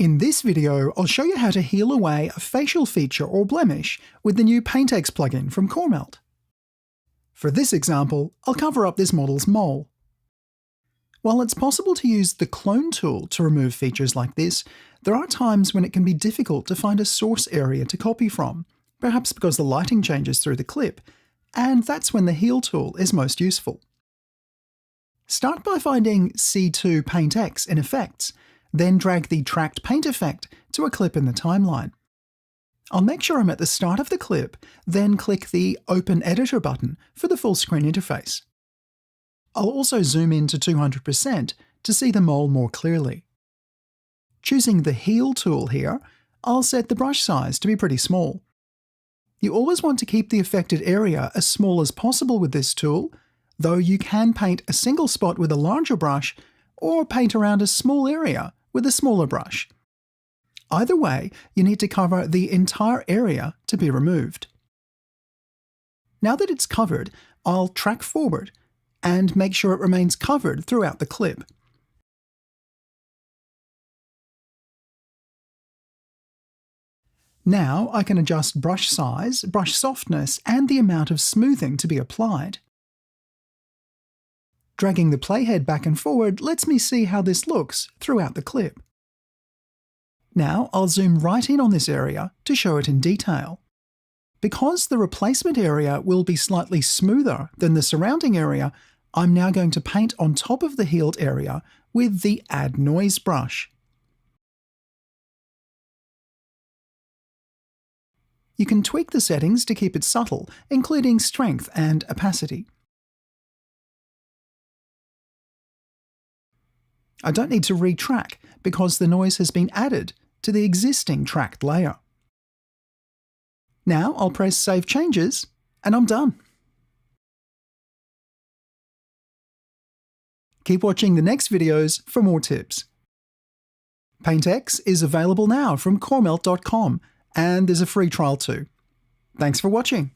In this video, I'll show you how to heal away a facial feature or blemish with the new PaintX plugin from CoreMelt. For this example, I'll cover up this model's mole. While it's possible to use the clone tool to remove features like this, there are times when it can be difficult to find a source area to copy from, perhaps because the lighting changes through the clip, and that's when the heal tool is most useful. Start by finding C2 PaintX in Effects, then drag the Tracked Paint effect to a clip in the timeline. I'll make sure I'm at the start of the clip, then click the Open Editor button for the full screen interface. I'll also zoom in to 200% to see the mole more clearly. Choosing the Heal tool here, I'll set the brush size to be pretty small. You always want to keep the affected area as small as possible with this tool, though you can paint a single spot with a larger brush or paint around a small area with a smaller brush. Either way, you need to cover the entire area to be removed. Now that it's covered, I'll track forward and make sure it remains covered throughout the clip. Now I can adjust brush size, brush softness, and the amount of smoothing to be applied. Dragging the playhead back and forward lets me see how this looks throughout the clip. Now I'll zoom right in on this area to show it in detail. Because the replacement area will be slightly smoother than the surrounding area, I'm now going to paint on top of the healed area with the Add Noise brush. You can tweak the settings to keep it subtle, including strength and opacity. I don't need to retrack because the noise has been added to the existing tracked layer. Now I'll press Save Changes and I'm done. Keep watching the next videos for more tips. PaintX is available now from coremelt.com and there's a free trial too. Thanks for watching.